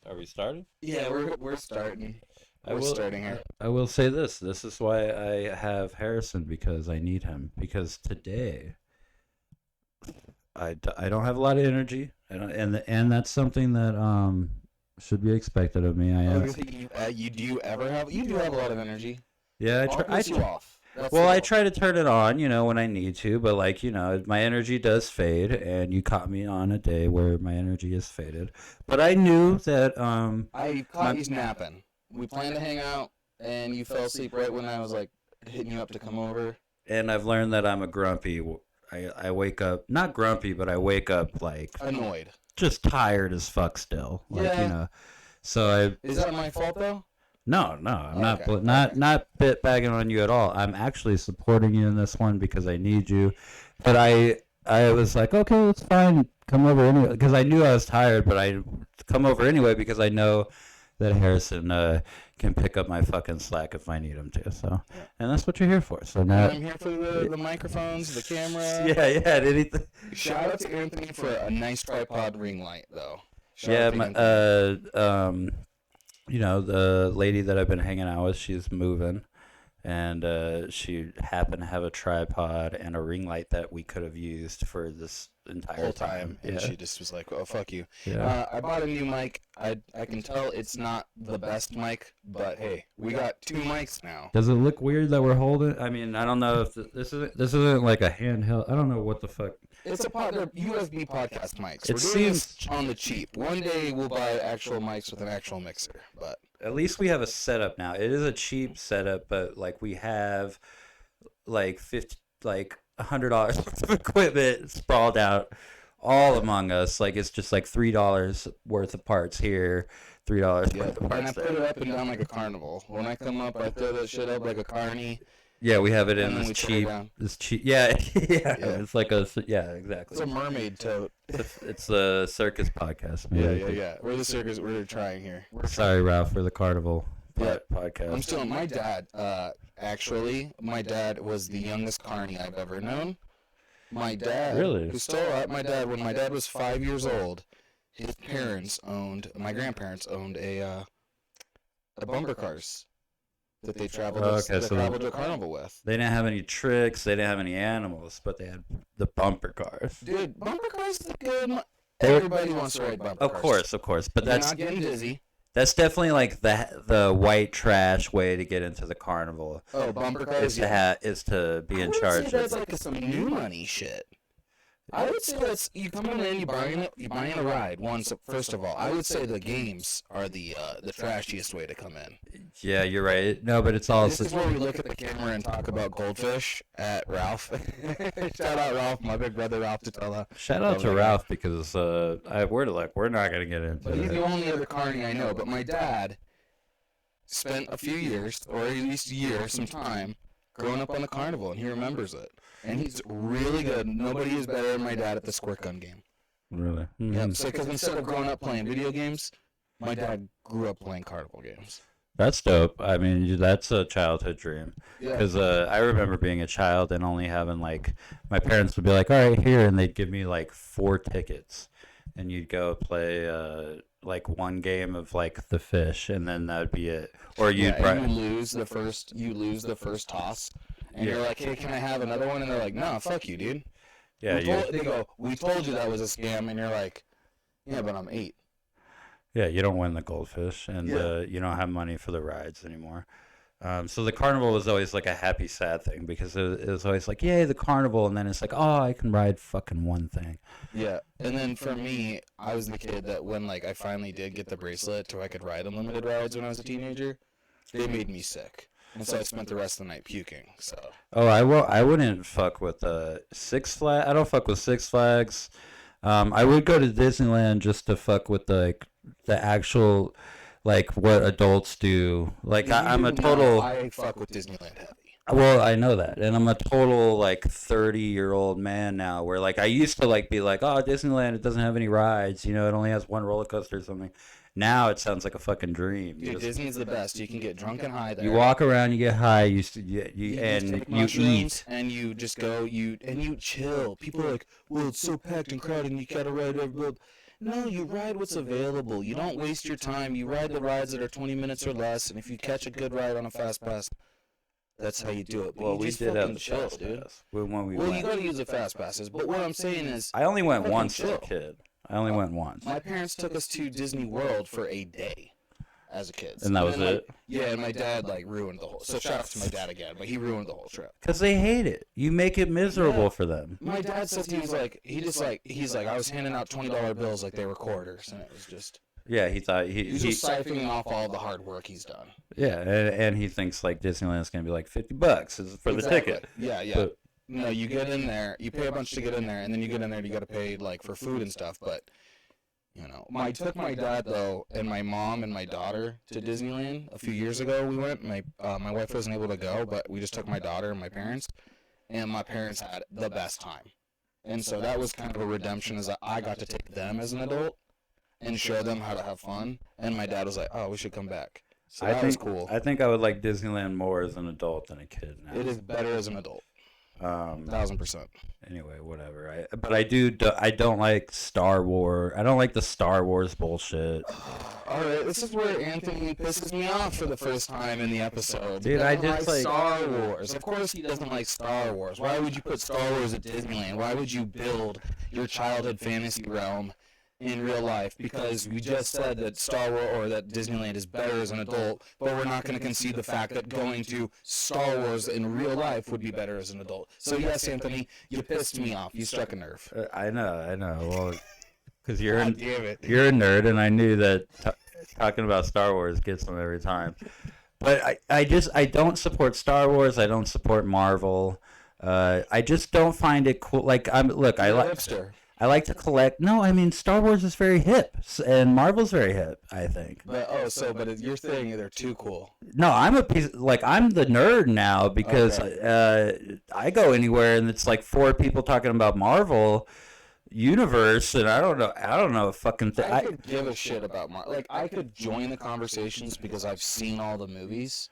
Are we starting? Yeah, we're starting. I We're will. starting here. I will say this. This is why I have Harrison because I need him. Because today I don't have a lot of energy. I don't, and that's something that should be expected of me. I Oh, am. you do you ever have? You do have a lot of energy. Yeah, I I'll try. I piss you try. off. That's the Well, I goal. try to turn it on, when I need to, but my energy does fade, and you caught me on a day where my energy is faded. But I knew that I my caught you napping. We planned to hang out, and you fell asleep right when I was like hitting you up to come over. and I've learned that I'm a grumpy. I wake up not grumpy, but I wake up like Annoyed. just tired as fuck still. Yeah. So I Is that my fault though? no, I'm not Okay. not bit bagging on you at all. I'm actually supporting you in this one because I need you. But I was like, okay, it's fine. Come over anyway because I knew I was tired, but I come over anyway because I know that Harrison can pick up my fucking slack if I need him to. So, and that's what you're here for. So And now, I'm here for the microphones, the camera. yeah, anything. Shout out to Anthony for a nice tripod ring light though. Shout Yeah, out to Anthony. the lady that I've been hanging out with, she's moving, and she happened to have a tripod and a ring light that we could have used for this entire Whole time, and Yeah, she just was like, "Oh, fuck you." yeah. I bought a new mic. I can tell it's not the best mic, but hey, we got two mics now. Does it look weird that we're holding? I mean, I don't know if this isn't like a handheld. I don't know what the fuck. It's they're USB podcast mics. It We're doing this seems on the cheap. One day we'll buy actual mics with an actual mixer, but at least we have a setup now. It is a cheap setup, but like we have like $100 worth of equipment sprawled out all among us. Like it's just like $3 worth of parts here, $3 yeah. worth of And I parts put it there. up and down like a carnival. When I come up, I throw that shit up like a carny, Yeah, we have it in and then we put it down. this cheap. Yeah, yeah. Yeah. It's like yeah, exactly. It's a mermaid tote. It's a circus podcast. Yeah, Man. yeah, yeah. We're the circus. We're trying here. Sorry, Ralph, for the carnival Yeah. podcast. I'm still my dad. Actually, my dad was the youngest carny I've ever known. My dad, Really? who's still alive, my dad, when my dad was 5 years old, his parents owned, my grandparents owned a bumper cars that they traveled, Okay, that so traveled to a carnival with. They didn't have any tricks. They didn't have any animals, but they had the bumper cars. Dude, bumper cars is good. They were- Everybody wants to ride bumper cars. Of course, but You're that's not getting dizzy. that's definitely like the white trash way to get into the carnival Oh, bumper is cars. to Yeah. is to be I in would charge say that's of. like some new money shit. I would say that's you come in and you buying a ride. First of all, I would say the games are the trashiest way to come in. Yeah, you're right. No, but it's This also is where we look at the camera and talk about goldfish at Ralph. Shout out Ralph, my big brother Ralph Tutela. shout out to Oh, yeah. Ralph because we're not gonna get into But he's the it. only other carny I know. But my dad spent a few years, or at least a year, some time, growing up on the carnival, and he remembers it. And he's really good. Nobody is better than my dad at the squirt gun game. Really. Yeah, so because instead of growing up playing video games, my dad grew up playing carnival games. That's dope. I mean, that's a childhood dream. Yeah. Because I remember being a child and only having like my parents would be like, "All right, here," and they'd give me like 4 tickets, and you'd go play like one game of like the fish, and then that'd be it. Or you'd Yeah, and you lose the first toss, and you're like, hey, can I have another one? And they're like, no, fuck you, dude. yeah, They go, we told you that was a scam, and you're like, yeah, but I'm 8. yeah, you don't win the goldfish, and Yeah. you don't have money for the rides anymore. So the carnival was always like a happy, sad thing because it was always like, yay, the carnival, and then it's like, oh, I can ride fucking one thing. Yeah, and then for me, I was the kid that when like I finally did get the bracelet to where I could ride unlimited rides when I was a teenager, they made me sick, and so I spent the rest of the night puking. So Oh, I wouldn't fuck with Six Flags. I don't fuck with Six Flags. I would go to Disneyland just to fuck with the actual like what adults do. Like I'm a You know, total. I fuck with Disneyland heavy. Well, I know that, and I'm a total like 30-year-old man now. Where like I used to like be like, oh, Disneyland, it doesn't have any rides. It only has one roller coaster or something. Now it sounds like a fucking dream. Dude, Disney's the best. You can get drunk and high there. You walk around, you get high, you just and take you mushrooms, eat. and you just go, you chill. People are like, well, it's so packed and crowded, and you gotta ride every. No, you ride what's available. You don't waste your time. You ride the rides that are 20 minutes or less, and if you catch a good ride on a fast pass, that's how you do it. But Well, you we just did have fucking the chill, fast dude. pass when we Well, you went. gotta use the fast passes. But what I'm saying is, I only went fucking once as chill. a kid. I only went once. My parents took us to Disney World for a day as a kid. And that was then, it? Yeah, and my dad like ruined the whole. So shout out to my dad again, but he ruined the whole trip. Because they hate it. You make it miserable Yeah. for them. My dad said he's like I was handing out $20 bills like they were quarters, and it was just Yeah, he thought he's just siphoning off all the hard work he's done. yeah, and he thinks like Disneyland's gonna be like $50 for the Exactly. ticket. Yeah, yeah. But No, you get in there, you pay a bunch to get in there, and then you get in there and you got to pay like for food and stuff. But I took my dad though, and my mom and my daughter to Disneyland a few years ago. We went. My wife wasn't able to go, but we just took my daughter and my parents, and my parents had the best time. And so that was kind of a redemption, is that I got to take them as an adult and show them how to have fun. And my dad was like, "Oh, we should come back." So that was cool. I think I would like Disneyland more as an adult than a kid now. It is better as an adult. 1000%. Anyway, whatever. But I don't like Star Wars. I don't like the Star Wars bullshit. All right, this is where Anthony pisses me off for the first time in the episode. Dude, He I doesn't just like Star Wars. Of course, he doesn't like Star Wars. Why would you put Star Wars at Disneyland? Why would you build your childhood fantasy realm in real life? Because we just said that Star Wars or that Disneyland is better as an adult, but we're not going to concede the fact that going to Star Wars in real life would be better as an adult. So yes, Anthony, you pissed me off. You struck a nerve. I know. Well, because you're God damn it. you're a nerd, and I knew that talking about Star Wars gets them every time. But I don't support Star Wars. I don't support Marvel. I just don't find it cool. Like I You're a like. hipster. I like to collect. No, I mean Star Wars is very hip, and Marvel's very hip. I think. But you're saying they're too cool. No, I'm I'm the nerd now because I go anywhere and it's like 4 people talking about Marvel universe, and I don't know a fucking thing. I could give a shit about Like I could join the conversations because I've seen all the movies,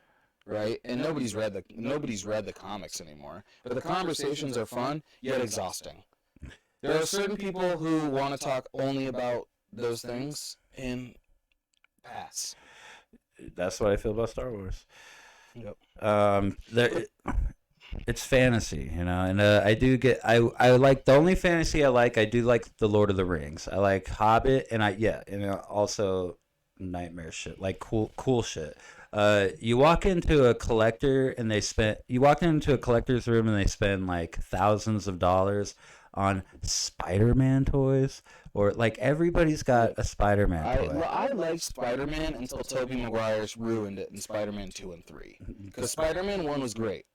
right? And nobody's read the comics anymore. But the conversations are fun yet exhausting. There are certain people who want to talk only about those things and pass. That's what I feel about Star Wars. Yep. It's fantasy, and I like the only fantasy I do like the Lord of the Rings. I like Hobbit, and also nightmare shit, like cool shit. You walk into a collector's room and they spend like thousands of dollars on Spider-Man toys, or like everybody's got a Spider-Man toy. I liked Spider-Man until Tobey Maguire's ruined it in Spider-Man 2 and 3. Because Spider-Man 1 was great.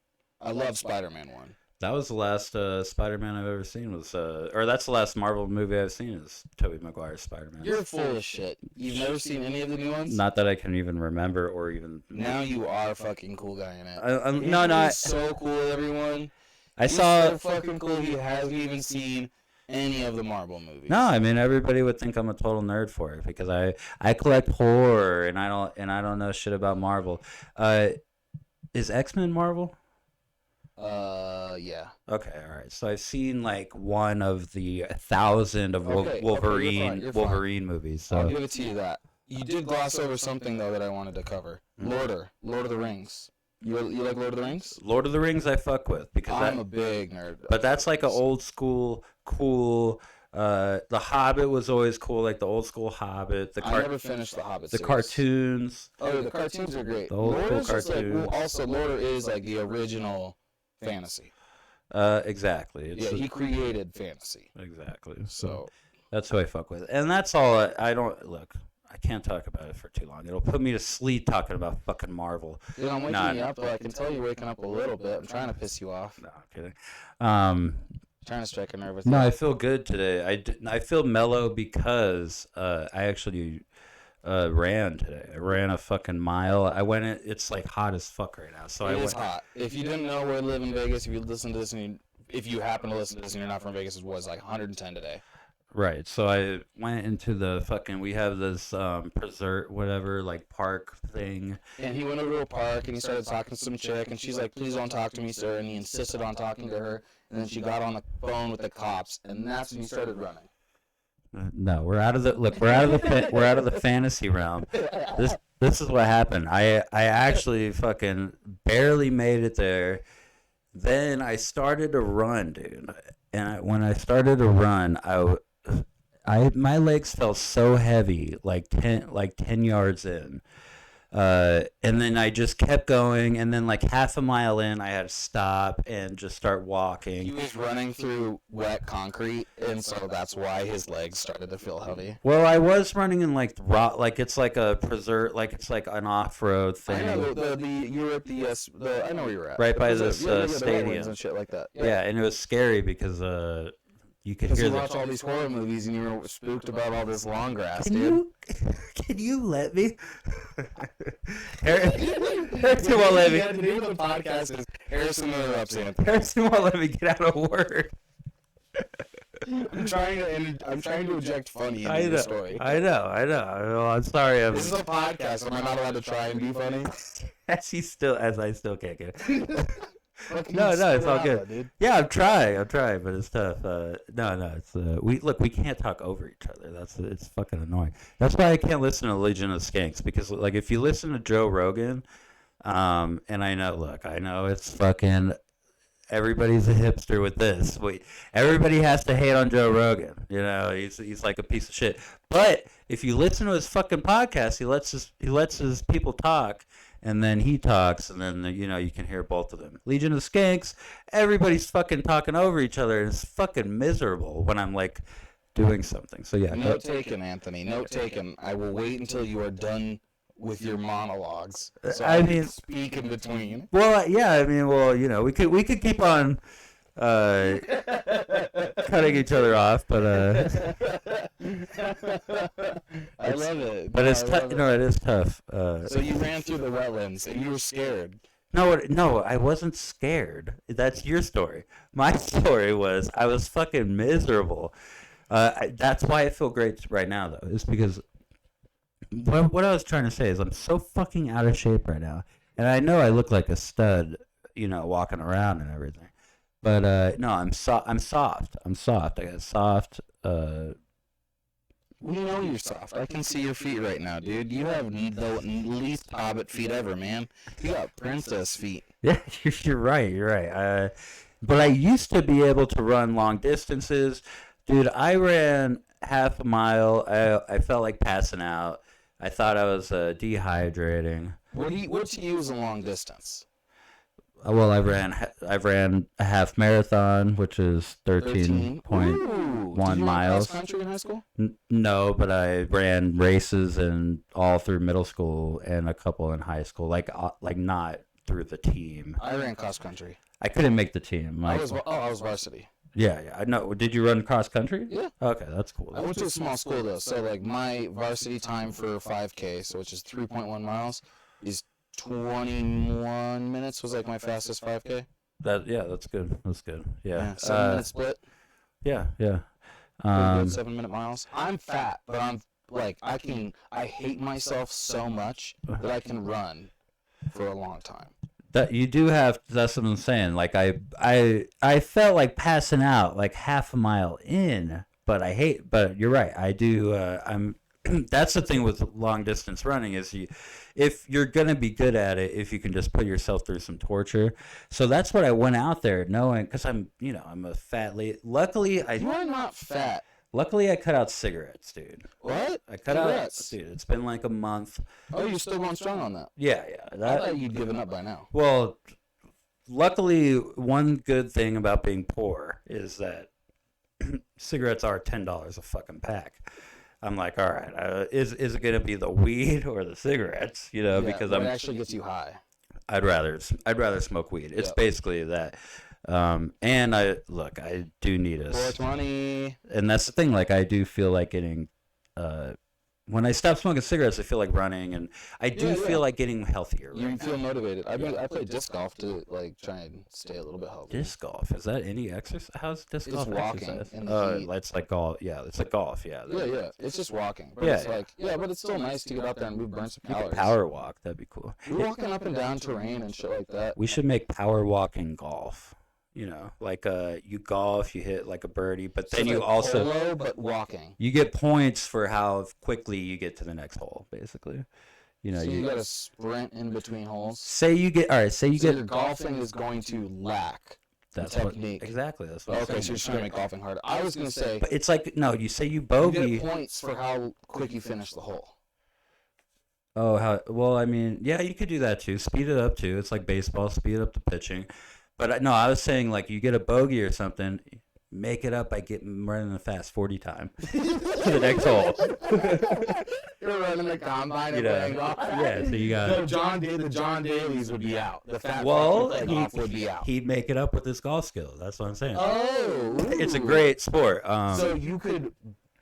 I love Spider-Man 1. That was the last Spider-Man I've ever seen. Or that's the last Marvel movie I've seen is Tobey Maguire's Spider-Man. You're full of shit. You've never seen any of the new ones? Not that I can even remember or even. Now you are a fucking cool guy in it. No. He's so cool, everyone. He's so fucking cool. He hasn't even seen any of the Marvel movies. No, I mean everybody would think I'm a total nerd for it because I collect horror and I don't know shit about Marvel. Is X-Men Marvel? Yeah. Okay, all right. So I've seen like one of the 1,000 of Wolverine Wolverine movies. So I'll give it to you that. You did gloss over something though that I wanted to cover. Lord of the Rings. You like Lord of the Rings? Lord of the Rings I fuck with because I'm a big nerd. But that's like an old school cool. The Hobbit was always cool, like the old school Hobbit. I never finished the Hobbit. The cartoons. Oh, the cartoons are great. The old Lord school is cartoons. also Lord is like the original fantasy. Exactly. He created fantasy. Exactly. So that's who I fuck with, and that's all. I don't look. I can't talk about it for too long. It'll put me to sleep talking about fucking Marvel. Dude, I'm waking you up, though. I can tell you're waking up a little bit. I'm trying to piss you off. No, I'm kidding. Trying to strike a nerve with No, you. I feel good today. I feel mellow because I actually ran today. I ran a fucking mile. I went in. It's like hot as fuck right now. So It is hot. If you didn't know where I live in Vegas, if you listen to this and if you happen to listen to this and you're not from Vegas, it was like 110 today. Right, so I went into the fucking. We have this preserve whatever like park thing. And he went over to a park and he started talking to some chick and she's like, "Please don't talk to me, sir." And he insisted on talking to her. And then she got on the phone with the cops, and that's when he started running. No, we're out of the look. We're out of the fantasy realm. This is what happened. I actually fucking barely made it there. Then I started to run, dude. And when I started to run, my legs felt so heavy, like 10 yards in. And then I just kept going, and then like half a mile in, I had to stop and just start He walking. was running through wet concrete, and so that's why his legs started to feel heavy. Well, I was running in like rock, like it's like a preserve, like it's like an off-road I know thing, you were at the I know where you were at. right by Was it- this yeah, the stadium. wetlands and shit like that. Yeah, and it was scary because you could Because hear you the. watch all these horror movies and you were spooked about all this long grass, Can dude. you can you let me? Harrison won't let me. The name of the podcast is Harrison interrupts Anthony. Harrison won't let me get out of work. I'm trying to inject funny into I the know, story. I know. Well, I'm sorry. This is a podcast. Am I not allowed to try and be funny? as I still can't get it. Fucking No, it's all spit it out, good. dude. Yeah, I'm trying, but it's tough. No, it's we can't talk over each other. It's fucking annoying. That's why I can't listen to Legion of Skanks, because like if you listen to Joe Rogan, and I know it's fucking everybody's a hipster with this. Everybody has to hate on Joe Rogan. You know, he's like a piece of shit. But if you listen to his fucking podcast, he lets his people talk, and then he talks, and then you can hear both of them. Legion of Skanks, everybody's fucking talking over each other, and it's fucking miserable when I'm like doing something. So yeah, Note taken, Anthony. Note taken. I will wait until you are done with your monologues, so I I mean- can speak in between. well, yeah, I mean, well, we could keep on cutting each other off, but I love it. but it's I tough. love it. No, it is tough. So you ran through the wetlands and you were scared. No, I wasn't scared. That's your story. My story was I was fucking miserable. That's why I feel great right now, though, is because what I was trying to say is I'm so fucking out of shape right now, and I know I look like a stud, walking around and everything. But no, I'm soft. I got soft. We know you're soft. I can see your feet right now, dude. You have the least hobbit feet ever, man. You got princess feet. Yeah, you're right. But I used to be able to run long distances. Dude, I ran half a mile. I felt like passing out. I thought I was dehydrating. What to you is a long distance? Well, I've ran a half marathon, which is 13.1 Did you miles. cross country in high school? No, but I ran races and all through middle school and a couple in high school, like not through the team. I ran cross country. I couldn't make the team. I Like, was varsity. yeah. I know. Did you run cross country? Yeah. Okay, that's cool. I went to a small school though, so like my varsity time for 5K, so which is 3.1 miles, is 21 minutes. Was like my fastest 5K. That's good. That's good. Yeah. 7-minute split. Yeah. Pretty good 7-minute miles. I'm fat, but I'm like I hate myself so much that I can run for a long time. That you do have. That's what I'm saying. Like I felt like passing out like half a mile in, but But you're right. I do. I'm. That's the thing with long distance running is if you're gonna be good at it, if you can just put yourself through some torture. So that's what I went out there knowing, because I'm a fat lady. Luckily You are not fat. I cut out cigarettes, dude. What? I cut Cigarettes? out, dude. It's been like a month. Oh, you're still going strong on that. Yeah. I That thought you'd given up by now. well, luckily, one good thing about being poor is that cigarettes are $10 a fucking pack. I'm like, all right, is it gonna be the weed or the cigarettes? Because it actually gets you high. I'd rather smoke weed. It's Yep. basically that. And I do need a 420. and that's the thing. Like, I do feel like getting when I stop smoking cigarettes, I feel like running, and I do Yeah. feel like getting healthier. You Right feel now. motivated. I play disc golf to like try and stay a little bit healthy. Disc golf, is that any exercise? How's disc It's golf walking exercise? in the heat. It's like golf. Yeah, it's like golf. Yeah. Yeah. It's just walking. But Yeah, it's like but it's still nice to get out there and move, burn some We could calories. power walk. That'd be cool. We're walking up and down terrain and shit like that. We should make power walking golf. You know, like you golf, you hit like a birdie, but then So you like also polo, but walking. you get points for how quickly you get to the next hole, basically. You know, So you you got to sprint in between holes. say you get all right. Say you So get your golfing is going to lack that's technique. exactly that's what I'm Okay, saying. so you're trying to make golfing harder. I was gonna say But it's like no, you say you you bogey. get points for how quick you finish the hole. Oh, how well? I mean, yeah, you could do that too. Speed it up too. It's like baseball. Speed up the pitching. But no, I was saying like you get a bogey or something, make it up by getting running the fast 40 time to the next hole. You're running the combine You and know, playing golf. yeah. So you got No, the John Daly's would be out. The fat well, fucking golf would be out. he'd make it up with his golf skills. That's what I'm saying. Oh, It's a ooh. great sport. So you could.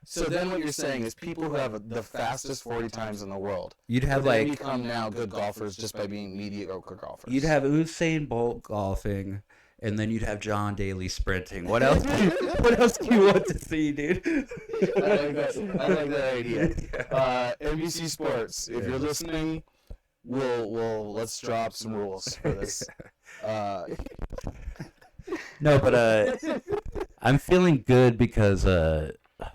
So then what you're saying is people who have the fastest 40 times in the world you'd have they like become now good golfers just by being mediocre golfers. you'd have Usain Bolt golfing, and then you'd have John Daly sprinting. What else? What else do you want to see, dude? I like that. I like that idea. NBC Sports, if you're listening, let's drop some rules for this. No, but I'm feeling good because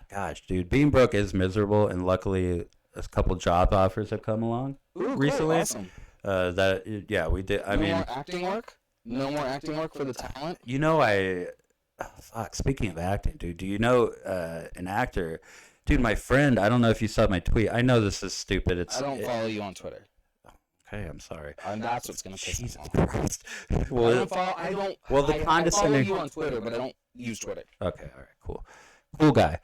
gosh, dude, being broke is miserable, and luckily a couple job offers have come along Ooh, recently. Cool, awesome. Yeah, we did. I No mean, more acting work. No more acting work for the talent. you know, fuck. Speaking of acting, dude, do you know an actor? Dude, my friend. I don't know if you saw my tweet. I know this is stupid. I don't follow you on Twitter, Okay, I'm sorry. and that's what's gonna piss me Jesus off. Christ. I Well, don't follow. I don't. well, the I follow condescending. you on Twitter, but I don't use Twitter. Okay, all right, cool guy.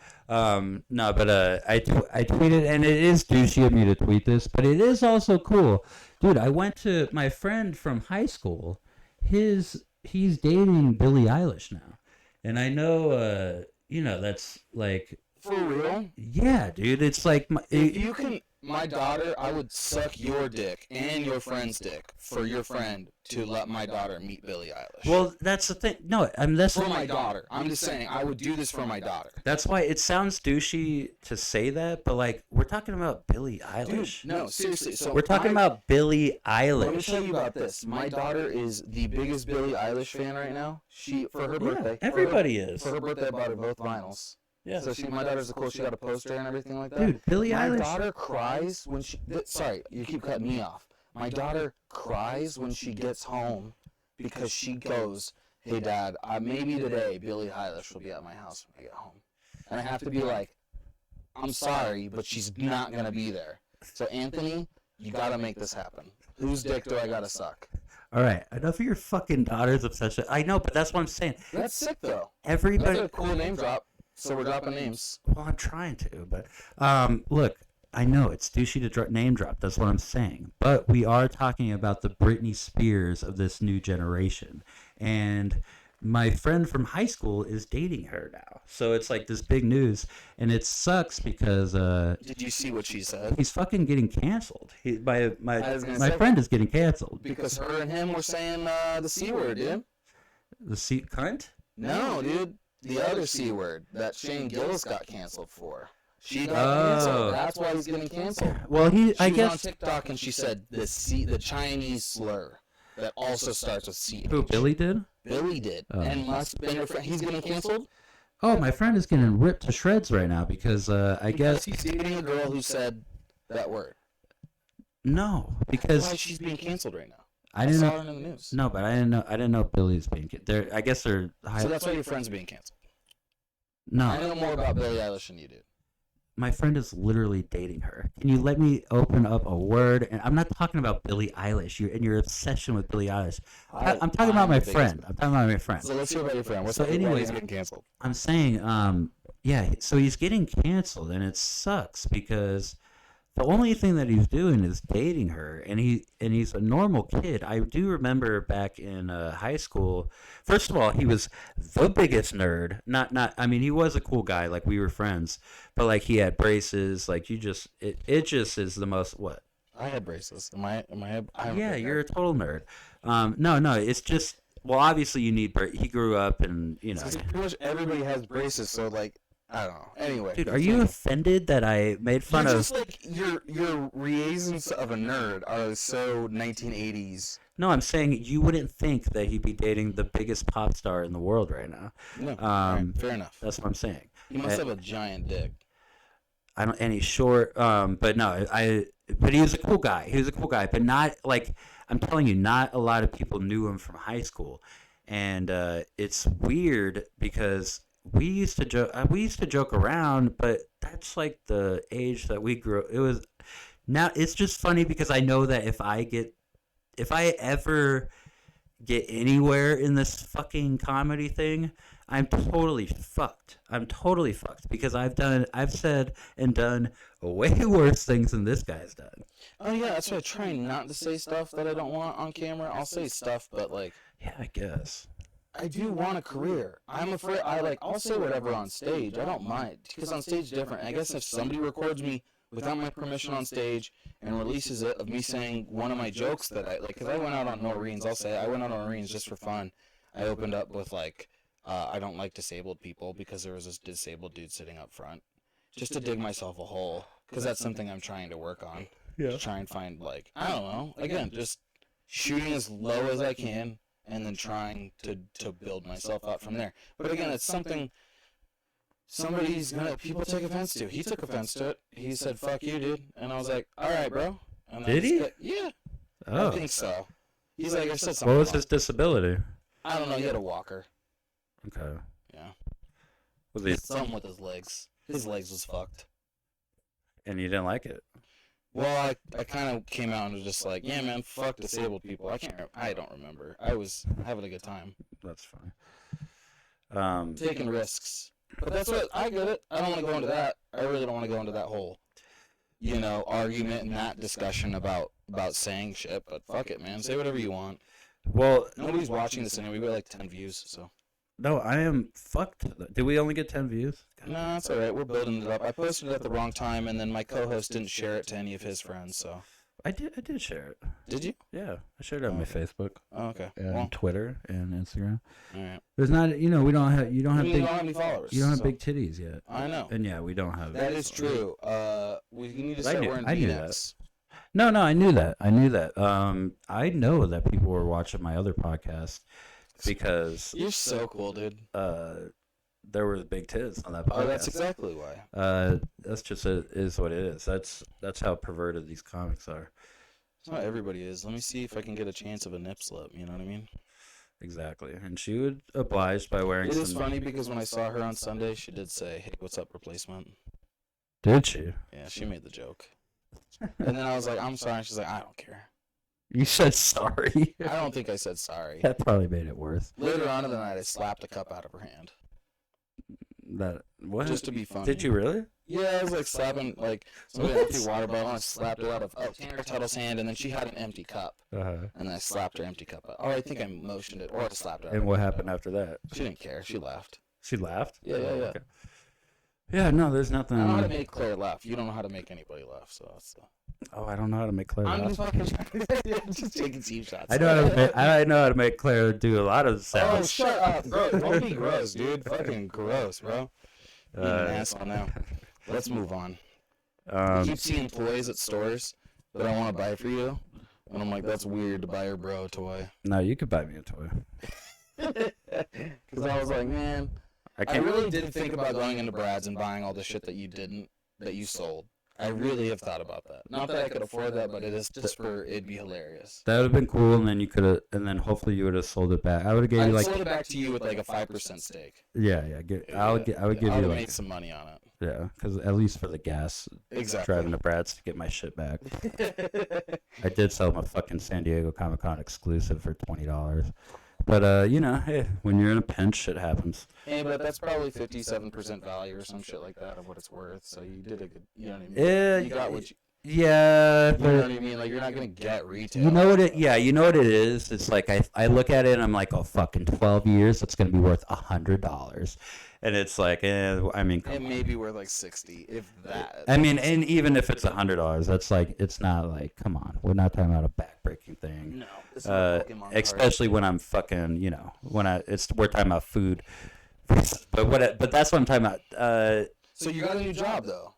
No, but I tweeted, and it is douchey of me to tweet this, but it is also cool, dude. I went to my friend from high school. He's dating Billie Eilish now, and I know, you know, that's like, For real? yeah, dude. It's like If you can, my daughter, I would suck your dick and your friend's dick for your friend to let my daughter meet Billie Eilish. well, that's the thing. No, I mean that's for my daughter. I'm just saying, I would do this for my daughter. That's why it sounds douchey to say that, but like we're talking about Billie Dude, Eilish. no, seriously. So We're talking about Billie Eilish. Let me tell you about this. My daughter is the biggest Billie Eilish fan right now. For her birthday. Everybody is. For her birthday, I bought her both vinyls. Yeah. So my daughter's cool. She got a poster and everything like that. Dude, Billie My Eilish. daughter cries when she. Sorry, you keep cutting me off. My daughter cries when she gets home because she goes, "Hey, Dad, maybe today Billie Eilish will be at my house when I get home," and I have to be like, "I'm sorry, but she's not gonna be there." So Anthony, you gotta make this happen. Whose dick do I gotta suck? All right, enough of your fucking daughter's obsession. I know, but that's what I'm saying. That's sick though. Everybody. That's a cool name drop. So we're dropping names. Well, I'm trying to, but look, I know it's douchey to name drop. That's what I'm saying. But we are talking about the Britney Spears of this new generation, and my friend from high school is dating her now. So it's like this big news, and it sucks because Did you see what she said? he's fucking getting canceled. My was gonna my say- friend is getting canceled. Because her and him were saying the C word, dude. The seat cunt. No, dude. The other C word that Shane Gillis got canceled for. She got Oh. canceled. That's why he's getting canceled. Well, She I was on guess TikTok and she said the Chinese slur that also starts with C. who Billy did. Billy did. Oh. And must been her friend. He's getting canceled Oh, my friend is getting ripped to shreds right now because I because guess he's dating a girl who said that word. no, Why because she's being canceled right now. I didn't saw know. it in the news. No, but I didn't know Billy's being. There, I guess they're high. So that's why your friend's being canceled. I No, know more about Billie Eilish than you do. my friend is literally dating her. Can you let me open up a word? And I'm not talking about Billie Eilish. And your obsession with Billie Eilish. I'm talking about my friend. I'm talking about my friend. So let's hear about your friend. What's So why anyway- he's getting canceled? I'm saying, yeah. So he's getting canceled, and it sucks because the only thing that he's doing is dating her, and he's a normal kid. I do remember back in high school. First of all, he was the biggest nerd. Not. I mean, he was a cool guy. Like we were friends, but like he had braces. Like it just is the most what. I had braces. Am I? Yeah, you're a total nerd. No, it's just. Well, obviously you need. He grew up, and you know. Pretty much everybody has braces, so like I don't know. Anyway, Dude, are you offended that I made fun you're of? just like your reasons of a nerd are so 1980s. No, I'm saying you wouldn't think that he'd be dating the biggest pop star in the world right now. No, all right, fair enough. That's what I'm saying. He must have a giant dick. I don't, and he's short. But no, but he was a cool guy. He was a cool guy, but not like, I'm telling you, not a lot of people knew him from high school, and it's weird because we used to joke around, but that's like the age that we grew. It was now. It's just funny because I know that if I ever get anywhere in this fucking comedy thing, I'm totally fucked. I'm totally fucked because I've said and done way worse things than this guy's done. Oh yeah, that's why I try not to say stuff that I don't want on camera. I'll say stuff, but like, Yeah, I guess. I do want a career. I'm afraid I'll say whatever on stage. I don't mind because on stage is different. I guess if somebody records me without my permission on stage and releases it of me saying one of my jokes that I like, because I went out on Noreen's. I'll say I went out on Noreen's just for fun. I opened up with like, I don't like disabled people because there was this disabled dude sitting up front, just to dig myself a hole, because that's something I'm trying to work on. Yeah. To try and find like, I don't know. Again, just shooting as low as I can and then trying to build myself up from there. But again, it's something people take offense to. He took offense to it. He said, "Fuck you, dude," and I was like, "All right, bro." And Did he? Yeah, Oh. I think so. He's like, I said something. What was wrong. his disability? I don't know. He had a walker. Okay. Yeah. Was he? Something with his legs. His legs was fucked. And you didn't like it? Well, I kind of came out and was just like, yeah, man, fuck disabled people. I don't remember. I was having a good time. That's fine. Taking risks. But that's what, I get it. I don't want to go into that. I really don't want to go into that whole, argument and that discussion about saying shit. But fuck it, man. Say whatever you want. Well, Nobody's watching this anyway. We got like 10 views, so. no, I am fucked. Did we only get 10 views? No, that's all right. We're building it up. I posted it at the wrong time, and then my co-host didn't share it to any of his friends, so. I did share it. Did you? Yeah, I shared it on my Facebook, Oh, okay. and Well, Twitter, and Instagram. all right. There's not, we don't have, you don't have We big, don't have any followers. you don't have so. big titties yet. I know. And yeah, we don't have. That is true. We need to I start knew- wearing I knew V-necks. No, I knew that. I know that people were watching my other podcast because You're so cool, dude. there was big tits on that podcast. Oh, that's exactly why. That's just is what it is. That's how perverted these comics are. It's not everybody is. Let me see if I can get a chance of a nip slip. You know what I mean? Exactly. And she would oblige by wearing It some. is funny because when I saw her on Sunday, she did say, "Hey, what's up, replacement?" Did she? Yeah, she made the joke. And then I was like, "I'm sorry." And she's like, "I don't care." You said sorry. I don't think I said sorry. That probably made it worse. Later on in the night, I slapped a cup out of her hand. That what? Just to be funny. Did you really? Yeah, I was like slapping like somebody had an empty water bottle, and I slapped it out of Tanner Tuttle's hand, and then she had an empty cup, Uh-huh. and then I slapped her empty cup out. Or I think I motioned it, or I slapped it out. And of what her happened hand. after that? She didn't care. She laughed. She laughed. Yeah. Okay. Yeah. No, there's nothing. I know how to make Claire laugh. You don't know how to make anybody laugh, so that's the... Oh, I don't know how to make Claire I'm laugh. just fucking just taking cheap shots. I know how to make Claire do a lot of Oh, sounds. shut up, bro! Don't be gross, dude. Fucking gross, bro. Being an Uh, asshole now. Let's move on. Um, I keep seeing toys at stores that I want to buy for you, and I'm like, that's weird to buy your bro a toy. no, you could buy me a toy. Because I was like, man, I I can't. really did think about going into Brad's and buying all the shit that you sold. I really have thought about that. Not that I could afford that, but it'd be hilarious. That would have been cool, and then you could have, and then hopefully you would have sold it back. I would have gave I'd you like, sold it back to you with like a 5% stake. yeah. I would give I would you have like, made some money on it. yeah, because at least for the gas, Exactly. driving to Brad's to get my shit back. I did sell my fucking San Diego Comic Con exclusive for $20. But hey, when you're in a pinch, shit happens. Hey, but that's probably 57% value or some shit like that of what it's worth. So you did a good, you know what I mean? Yeah, You got what yeah, you know what but I mean? Like you're not gonna get retail. you know what it? Yeah, you know what it is. It's like I look at it and I'm like, oh, fucking 12 years, it's gonna be worth $100, and it's like, I mean, come It on. may be worth like 60, if that. I mean, and even if it's $100, that's like, it's not like, come on, we're not talking about a backbreaking thing. No. It's not a Pokemon card. Especially when I'm fucking, we're talking about food. But that's what I'm talking about. So you got a new job though.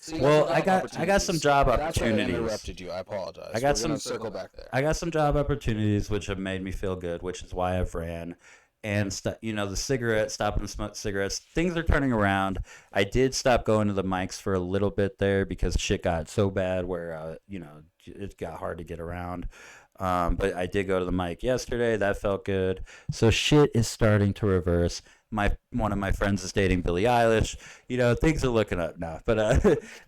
So you Well, some I got opportunities. some job That's why I opportunities. interrupted you. I apologize. I got We're gonna some- circle back there. I got some job opportunities which have made me feel good, which is why I've ran. And the cigarette, stopping to smoke cigarettes, things are turning around. I did stop going to the mics for a little bit there because shit got so bad where it got hard to get around. But I did go to the mic yesterday. That felt good. So shit is starting to reverse. One of my friends is dating Billie Eilish. Things are looking up now. But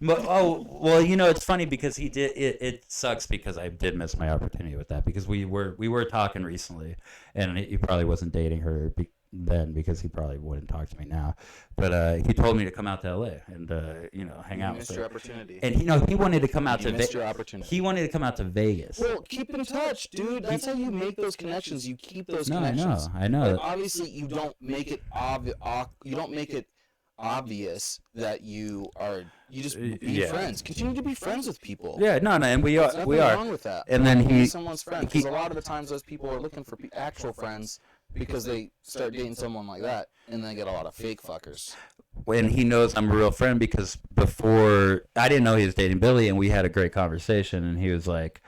it's funny because he did. It sucks because I did miss my opportunity with that because we were talking recently, and he probably wasn't dating her then because he probably wouldn't talk to me now. But he told me to come out to LA and hang out with missed her. your opportunity. And he wanted to come out You to missed your opportunity. He wanted to come out to Vegas. Well, keep in touch, dude. That's how you make those connections. You keep those No, connections. I know. But obviously, you don't make it obvious that you are. You just be Yeah. friends. Continue to be friends with people. Yeah, no, and we There's are. nothing We are. wrong with that. And then Be someone's friend. he- Because a lot of the times, those people are looking for actual friends because they start dating someone like that, and they get a lot of fake fuckers. When he knows I'm a real friend because before I didn't know he was dating Billy, and we had a great conversation, and he was like,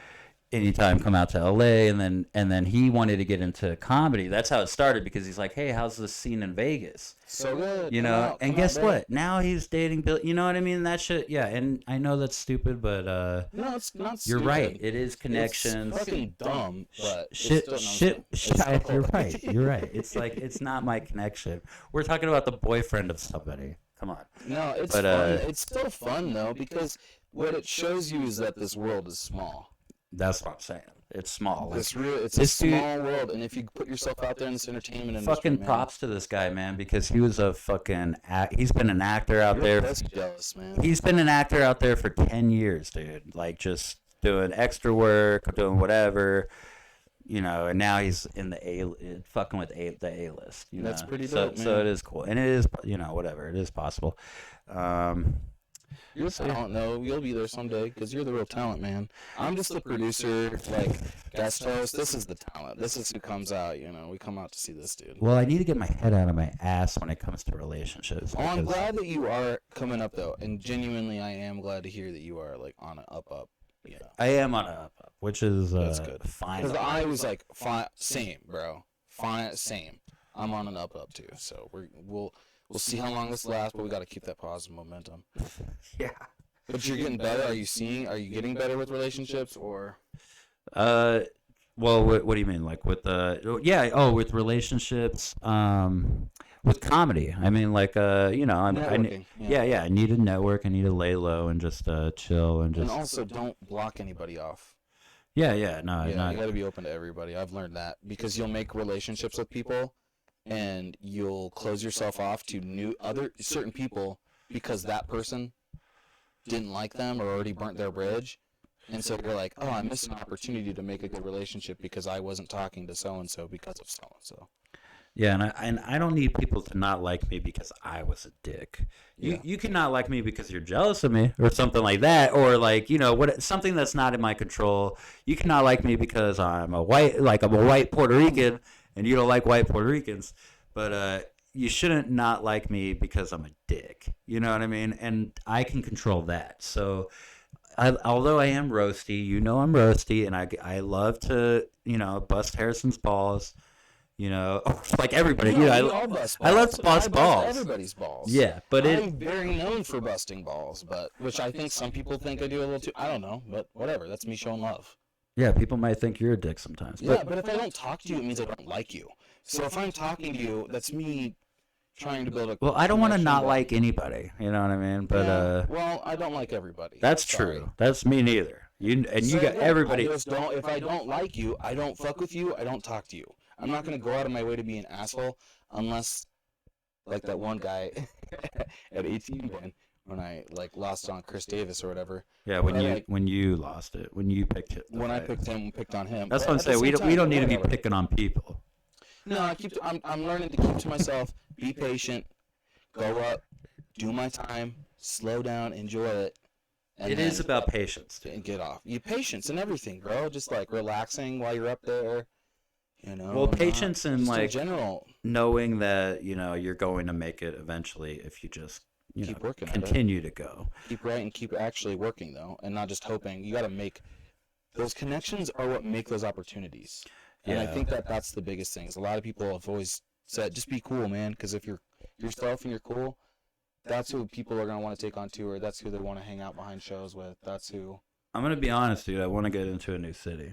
anytime come out to LA, and then he wanted to get into comedy. That's how it started because he's like, hey, how's the scene in Vegas? So good. And guess what? Now he's dating Billy. You know what I mean? That shit. Yeah, and I know that's stupid, but No, it's not. you're stupid. right. It is connections. It's fucking dumb, but it's Shit, still shit, It's shit. still- You're right. You're right. It's like it's not my connection. We're talking about the boyfriend of somebody. Come on. No, it's But, fun. It's still fun though because what it shows you is that this world is small. That's what I'm saying. It's small. Like, It's a this dude- small world, and if you put yourself out there in this entertainment industry, fucking man, props to this guy, man, because he was a fucking he's been an actor out you're there. best jealous, man. He's been an actor out there for 10 years, dude. Like just doing extra work, doing whatever, and now he's in the fucking with the A list. That's pretty so, dope, So man. it is cool, and it is whatever. It is possible. You're talent, though. You'll be there someday because you're the real talent, man. I'm just the producer, like guest host. This is the talent. This is who comes out. We come out to see this dude. Well, I need to get my head out of my ass when it comes to relationships. Oh, I'm because- glad that you are coming up though, and genuinely, I am glad to hear that you are like on an up. I am on a up, which is That's good. fine. Because I was like, fine, same, bro, fine, same. I'm on an up too, so we'll see how long this lasts, but we got to keep that positive momentum. Yeah. But you're getting better. Are you getting better with relationships or? Well, what do you mean? Like with with relationships, with comedy. I mean, like Networking, yeah. I need to network. I need to lay low and just chill and just. And also, don't block anybody off. No, You got to be open to everybody. I've learned that because you'll make relationships with people, and you'll close yourself off to certain people because that person didn't like them or already burnt their bridge. And so you're like, oh, I missed an opportunity to make a good relationship because I wasn't talking to so-and-so because of so-and-so. Yeah, and I don't need people to not like me because I was a dick. Yeah. You cannot like me because you're jealous of me or something like that, or like something that's not in my control. You cannot like me because I'm a white Puerto Rican and you don't like white Puerto Ricans. But you shouldn't not like me because I'm a dick. You know what I mean? And I can control that. So although I am roasty, I'm roasty, and I love to bust Harrison's balls. Like everybody. We I all bust I love balls. to bust I balls. everybody's balls. Yeah, but I'm very known for busting balls, which I think some people think I do a little too. I don't know, but whatever. That's me showing love. yeah, people might think you're a dick sometimes. Yeah, but if I don't talk to you, it means I don't like you. So if I'm talking to you, that's me trying to build a. Well, I don't want to connection, not but- like anybody. You know what I mean? But Yeah, well, I don't like everybody. that's Sorry. true. That's me neither. You So, got yeah, everybody. I just don't. If I don't like you, I don't fuck with you. I don't talk to you. I'm not gonna go out of my way to be an asshole unless, like that one guy at 18 man when I lost on Chris Davis or whatever. Yeah, but I, when you lost it, when you picked it. When I picked on him. That's But what I'm at the saying. We same don't time, need to be whatever. picking on people. No, I'm learning to keep to myself, be patient, go up, do my time, slow down, enjoy it. And It is about patience, dude. and get off. You patience and everything, bro. Just like relaxing while you're up there. Well, patience and just in like general. knowing that you're going to make it eventually if you just keep working at it. continue to go. Keep writing, keep actually working though, and not just hoping. You got to make those connections are what make those opportunities. And I Yeah. think that that's the biggest thing. Is a lot of people have always said, just be cool, man. Because if you're yourself and you're cool, that's who people are gonna want to take on tour. That's who they want to hang out behind shows with. That's who. I'm gonna be honest, dude. I want to get into a new city.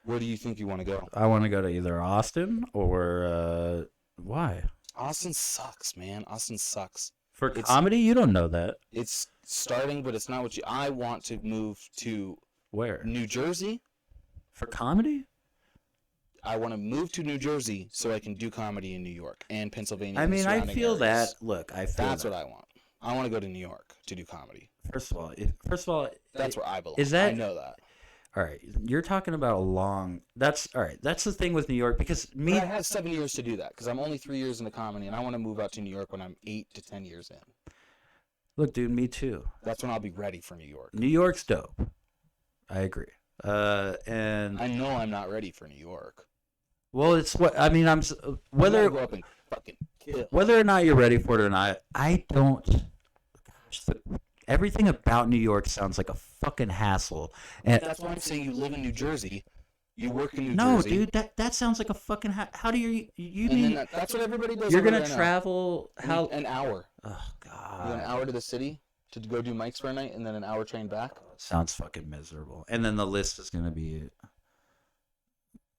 Where do you think you want to go? I want to go to either Austin or why? Austin sucks, man. Austin sucks. For It's- comedy, you don't know that. It's starting, but it's not what you. I want to move to Where? New Jersey. For comedy? I want to move to New Jersey so I can do comedy in New York and Pennsylvania. I and the mean, I surrounding feel areas. that. Look, I feel That's that. what I want. I want to go to New York to do comedy. First of all, That's where I belong. Is that- I know that. all right. You're talking about a long. That's all right. That's the thing with New York because But me. I have 7 years to do that because I'm only 3 years into comedy, and I want to move out to New York when I'm 8 to 10 years in. Look, dude, me too. That's when I'll be ready for New York. New York's dope. I agree. And I know I'm not ready for New York. well, it's what I mean. I Whether go up and fucking kill. whether or not you're ready for it or not, I don't. Gosh, everything about New York sounds like a fucking hassle. And That's why I'm saying you live in New Jersey, you work in New no, Jersey. dude, that sounds like a fucking. How do you And then need? that's what everybody does. You're over gonna there now. travel how? An hour. Oh You go an god, hour to the city to go do mics for a night, and then an hour train back. sounds fucking miserable. And then the list is gonna be.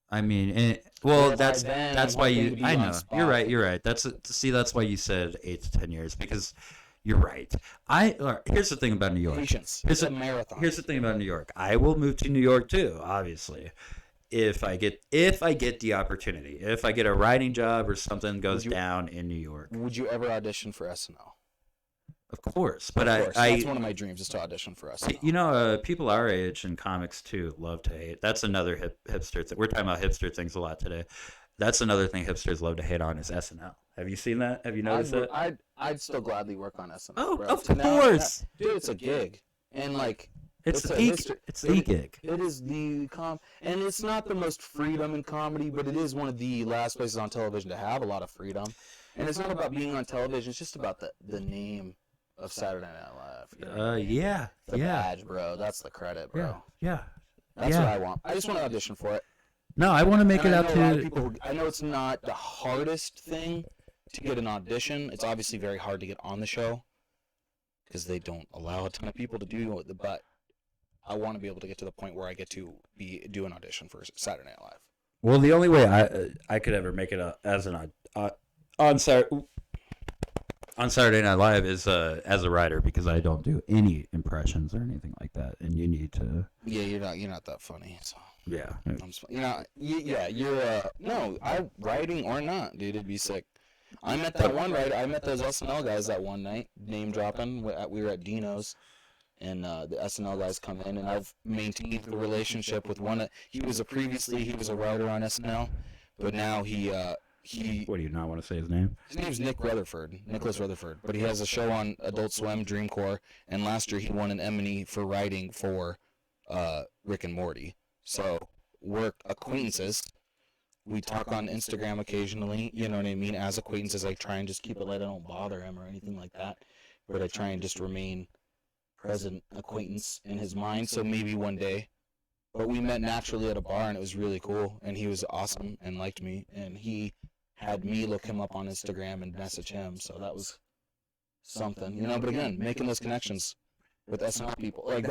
I mean, well, Or by that's then, that's I'm why hoping you. to be I on know spot. you're right. You're right. That's why you said 8 to 10 years because you're right. All right, here's the thing about New York. Patience. Here's It's a a- marathon. Here's the thing about New York. I will move to New York too, obviously. If I get the opportunity. If I get a writing job or something goes you- down in New York. Would you ever audition for SNL? Of course. But Of course. I That's one of my dreams is to audition for SNL. you know, people our age and comics too love to hate. That's another hipster thing. We're talking about hipster things a lot today. That's another thing hipsters love to hate on is SNL. Have you seen that? Have you noticed it? I'd still gladly work on SNL. Oh, bro. of To now- course. dude, it's a gig, and like It's it's the a geek. history- It's the gig. it is and it's not the most freedom in comedy, but it is one of the last places on television to have a lot of freedom. And it's not about being on television; it's just about the name of Saturday Night Live. You know what I mean? Yeah. The Yeah. badge, bro. That's the credit, bro. Yeah. Yeah. That's Yeah. what I want. I just want to audition for it. No, I want to make And it I out know a lot of to. people. I know it's not the hardest thing to get an audition. It's obviously very hard to get on the show because they don't allow a ton of people to do it. But I want to be able to get to the point where I get to do an audition for Saturday Night Live. Well, the only way I could ever make it as an on Saturday Night Live is as a writer because I don't do any impressions or anything like that, and you need to. Yeah, you're not that funny. So Yeah. you're no, I writing or not, dude, it'd be sick. I met that one writer. I met those SNL guys that one night, name dropping. We were at Dino's, and the SNL guys come in, and I've maintained a relationship with one. He was a writer on SNL, but now he What do you not want to say his name? his name's Nicholas Rutherford, but he has a show on Adult Swim, Dreamcore, and last year he won an Emmy for writing for Rick and Morty. So we're acquaintances. We talk on Instagram occasionally, you know what I mean? As acquaintances, I try and just keep it light. I don't bother him or anything like that, but I try and just remain present acquaintance in his mind. So maybe one day. But we met naturally at a bar, and it was really cool, and he was awesome and liked me, and he had me look him up on Instagram and message him, so that was something, you know. But again, making those connections with SNL people, like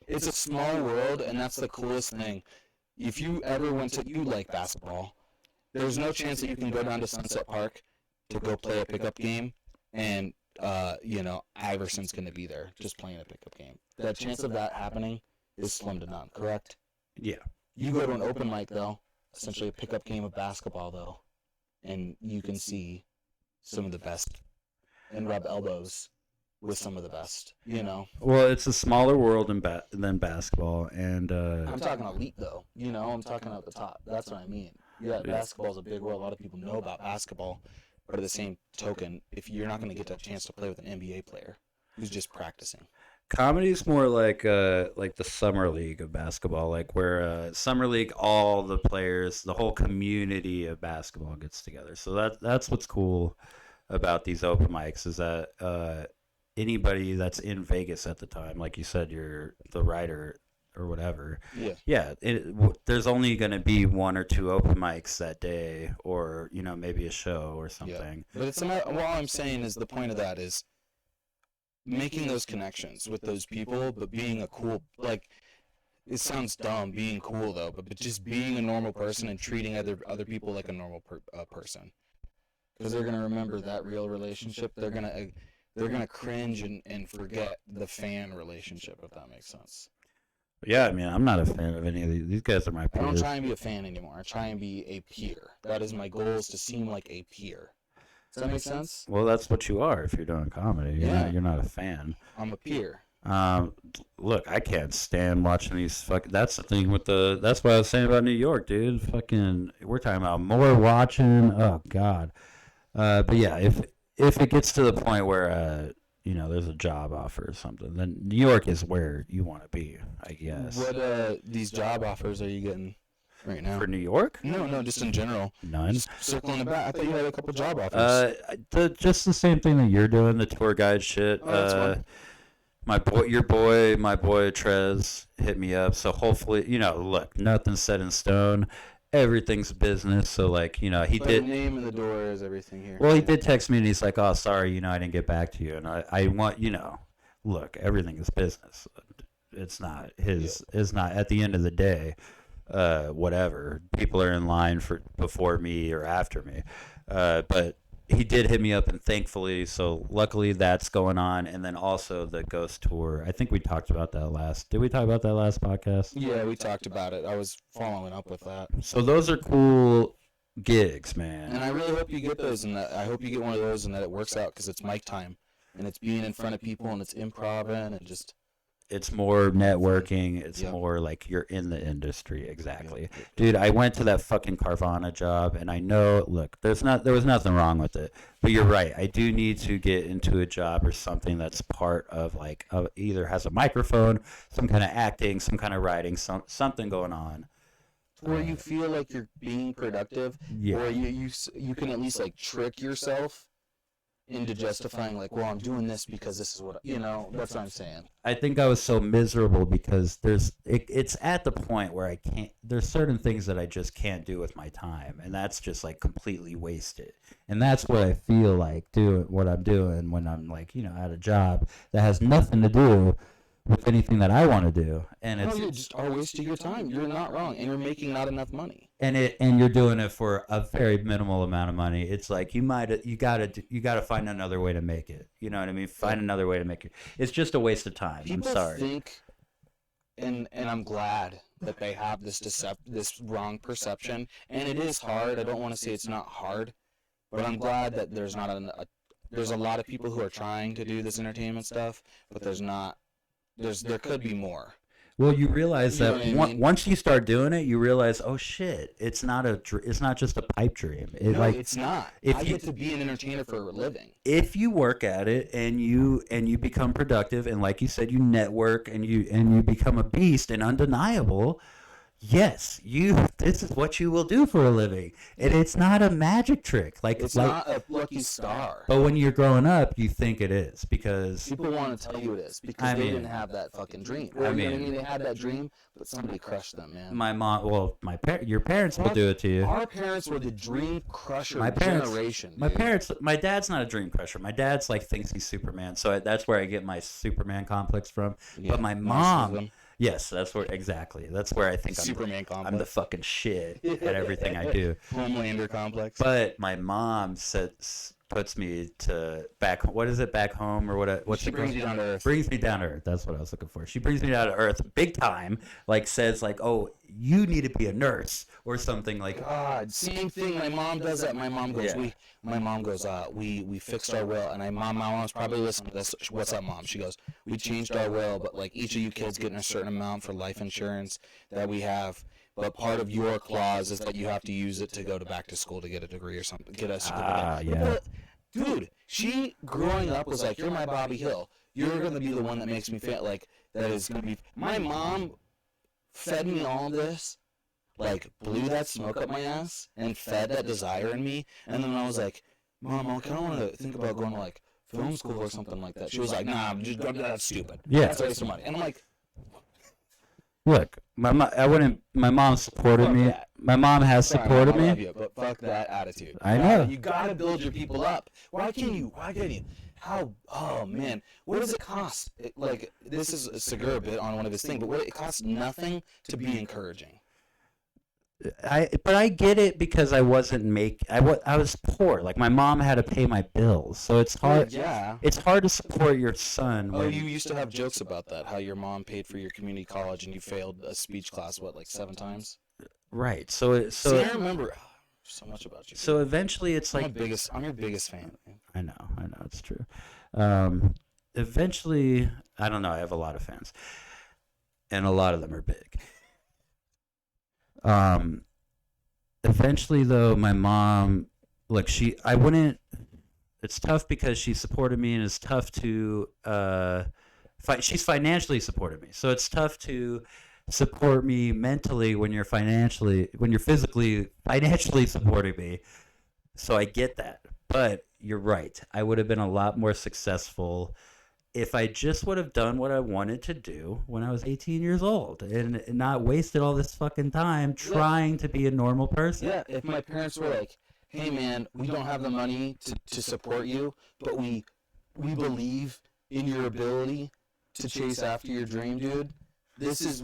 it's a small world, and that's the coolest thing. If you ever you like basketball, there's no chance that you can go down to Sunset Park to go play a pickup game, and Iverson's gonna be there just playing a pickup game. The chance of that happening is slim to none, correct? Yeah. You go to an open mic, though, essentially a pickup game of basketball, though, and you can see some of the best and rub elbows with some of the best, you know? Well, it's a smaller world than basketball, and I'm talking elite, though, you know? I'm talking at the top. That's what I mean. Yeah, basketball's a big world. A lot of people know about basketball, but at the same token, if you're not going to get that chance to play with an NBA player who's just practicing. comedy's more like the summer league of basketball, like where summer league, all the players, the whole community of basketball gets together. So that's what's cool about these open mics is that anybody that's in Vegas at the time, like you said, you're the writer or whatever. Yeah. There's only going to be 1 or 2 open mics that day, or maybe a show or something. But it's all I'm saying is the point of that is making those connections with those people, but being a cool, like, it sounds dumb being cool though, but just being a normal person and treating other people like a normal person, because they're gonna remember that real relationship. They're gonna cringe and forget the fan relationship, if that makes sense. Yeah, I mean, I'm not a fan of any of these. These guys are my I peers. don't try and be a fan anymore. I try and be a peer. That is my goal, is to seem like a peer. Does that make sense? Well, that's what you are if you're doing comedy. You're not a fan. I'm a peer. Look, I can't stand watching these that's the thing with that's what I was saying about New York, dude. Fucking, we're talking about more watching. Oh God. But yeah, if it gets to the point where there's a job offer or something, then New York is where you want to be, I guess. What these job offers are you getting right now? For New York? No, just in general. None. Just circling the back. I thought you had a couple job offers. Just the same thing that you're doing, the tour guide shit. Oh, that's fun. My boy Trez hit me up. So hopefully, look, nothing's set in stone. Everything's business. So like, he But did. the name and the door is everything here. Well, he did text me and he's like, "Oh, sorry, I didn't get back to you." And I want, look, everything is business. It's not it's not at the end of the day. Whatever. People are in line for before me or after me. But he did hit me up, and thankfully, so luckily that's going on. And then also the Ghost Tour. I think we talked about that did we talk about that last podcast? Yeah, we talked about it. I was following up with that. So those are cool gigs, man. And I really hope you get those, and that I hope you get one of those and that it works out, because it's mic time. And it's being in front of people, and it's improv-ing, and just... It's more networking. It's more like you're in the industry. Exactly. Dude, I went to that fucking Carvana job, and I know, look, there was nothing wrong with it. But you're right. I do need to get into a job or something that's part of either has a microphone, some kind of acting, some kind of writing, something going on. Where you feel like you're being productive, or you can at least like trick yourself into justifying, like, well, I'm doing this because this is what that's what I'm saying. I think I was so miserable because it's at the point where I can't. There's certain things that I just can't do with my time, and that's just like completely wasted. And that's what I feel like doing what I'm doing when I'm like at a job that has nothing to do with anything that I want to do. And you just are wasting your time. You're not wrong, and you're making not enough money. And you're doing it for a very minimal amount of money. It's like you gotta find another way to make it. You know what I mean? Find another way to make it. It's just a waste of time. People I'm sorry. think, and I'm glad that they have this wrong perception. And it is hard. I don't want to say it's not hard, but I'm glad that there's not there's a lot of people who are trying to do this entertainment stuff, but there could be more. Well, you realize You know that what I mean? once you start doing it, you realize, oh shit, it's not just a pipe dream. It's not. if I you- get to be an entertainer for a living. If you work at it and you become productive, and like you said, you network and you become a beast and undeniable, yes, this is what you will do for a living. And it's not a magic trick. It's not a lucky star. But when you're growing up, you think it is because People want to tell you it is because they didn't have that fucking dream. Or, you know what I mean? They had that dream, but somebody crushed them, man. my mom, your parents will do it to you. Our parents were the dream crusher My parents, generation. my dad's not a dream crusher. My dad's like thinks he's Superman, so that's where I get my Superman complex from. Yeah, But my mom, narcissism. yes, that's where That's where I think Superman I'm complex. the fucking shit at everything I do. Homelander complex. But my mom puts me to back home or what's She it brings called? you down to earth. Brings me down to earth. That's what I was looking for. She brings me down to earth big time. Like says like, oh, you need to be a nurse or something like. God, same thing. My mom does that. My mom goes, we fixed our will, and my mom's probably listening to this. What's up, Mom? She goes, we changed our will, but like each of you kids getting a certain amount for life insurance that we have. But part of your clause is that you have to use it to go back to school to get a degree or something, get a certificate. Yeah. Dude, she growing up was like, you're my Bobby Hill. You're gonna be the one that makes me feel like that is gonna be. My mom fed me all this, like blew that smoke up my ass and fed that desire in me. And then I was like, Mom, I kind of want to think about going to like film school or something like that. She was like, nah, just go, that's stupid. Yeah. That's a waste of money. And I'm like, Look, my mom supported Fuck me. that. My mom has sorry, supported Mom, I love me. you, but fuck that attitude. I know. You gotta build your people up. Why can't you? How, oh man, what does it cost? Like, this is a Segura bit on one of his things, but it costs nothing to be encouraging. But I get it because I was poor. Like my mom had to pay my bills, so it's hard. Yeah. It's hard to support your son. Oh, when- you used to have jokes about that, how your mom paid for your community college and you failed a speech class, what, like 7 times? Right. So See, I remember so much about you. So eventually, it's I'm like your biggest fan. Man. I know, it's true. Eventually, I don't know. I have a lot of fans, and a lot of them are big. Eventually, though, my mom, like I wouldn't. It's tough because she supported me, and it's tough to. She's financially supported me, so it's tough to support me mentally when you're physically financially supporting me. So I get that, but you're right. I would have been a lot more successful if I just would have done what I wanted to do when I was 18 years old and not wasted all this fucking time trying to be a normal person. Yeah, if my parents were like, hey man, we don't have the money to support you, but we believe in your ability to chase after your dream, dude. This is,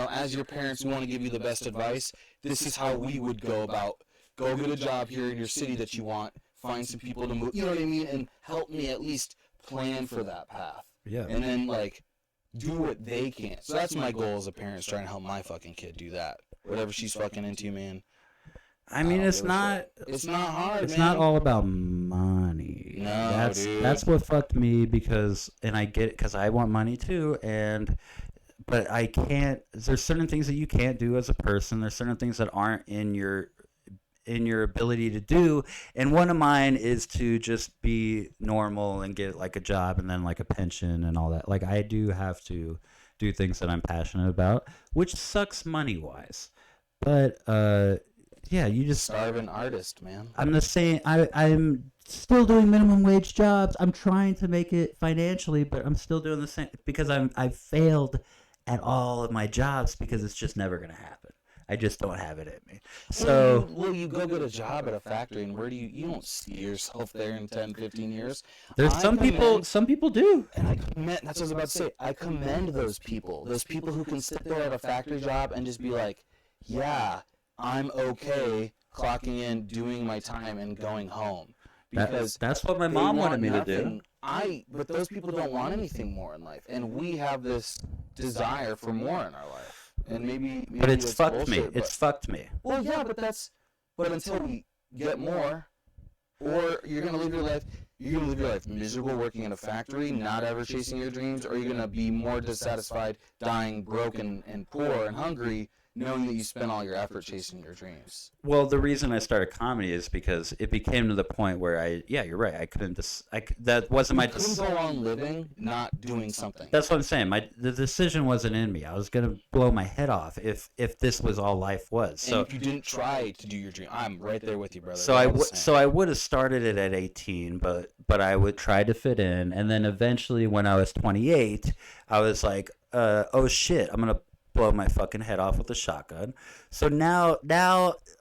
as your parents, we want to give you the best advice. This is how we would go about, go get a job here in your city that you want, find some people to move, you know what I mean? And help me at least plan for that path. Yeah. And then, do what they can. So that's my goal as a parent, is trying to help my fucking kid do that. Whatever she's fucking into, man. I mean, it's not hard, it's man. not all about money. No, dude. That's what fucked me and I get it because I want money too, but I can't. There's certain things that you can't do as a person. There's certain things that aren't in your ability to do, and one of mine is to just be normal and get like a job and then like a pension and all that. Like I do have to do things that I'm passionate about, which sucks money wise, but yeah, you just starving artist, man. I'm the same. I'm still doing minimum wage jobs. I'm trying to make it financially, but I'm still doing the same because I've failed at all of my jobs because it's just never gonna happen. I just don't have it in me. So you go get a job at a factory, and where do you don't see yourself there in 10, 15 years. there's some people do. And that's what I was about to say. I commend those people who can sit there at a factory job and just be like, yeah, I'm okay clocking in, doing my time, and going home. Because that's what my mom wanted me to do. nothing. But those people don't want anything more in life, and we have this desire for more in our life. And maybe But it's that's fucked me. bullshit, It's fucked me. well, yeah, but until we get more, or you're gonna live your life miserable working in a factory, not ever chasing your dreams, or you're gonna be more dissatisfied, dying broken and poor and hungry, knowing that you spent all your effort chasing your dreams. Well, the reason I started comedy is because it became to the point where you're right. I couldn't that wasn't my couldn't go on living not doing something. That's what I'm saying. The decision wasn't in me. I was gonna blow my head off if this was all life was. So and if you didn't try to do your dream, I'm right there with you, brother. So I would have started it at 18, but I would try to fit in, and then eventually when I was 28, I was like, oh shit, I'm gonna blow my fucking head off with a shotgun. So now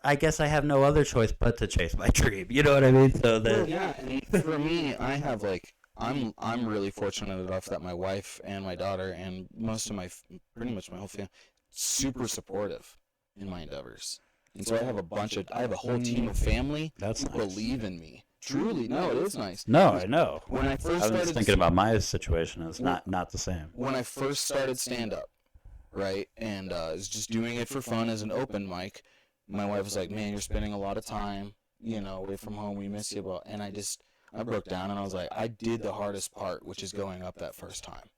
I guess I have no other choice but to chase my dream. You know what I mean? So well, yeah, and for me, I have I'm really fortunate enough that my wife and my daughter and pretty much my whole family, super supportive in my endeavors. And so I have a whole team of family That's who nice. believe in me. Truly, no, it is nice. No, I know. When I first I was started thinking about my situation. It's not the same. when I first started stand up, right, and was just doing it for fun as an open mic, my wife was like, "Man, you're spending a lot of time, away from home. We miss you." And I broke down and I was like, I did the hardest part, which is going up that first time.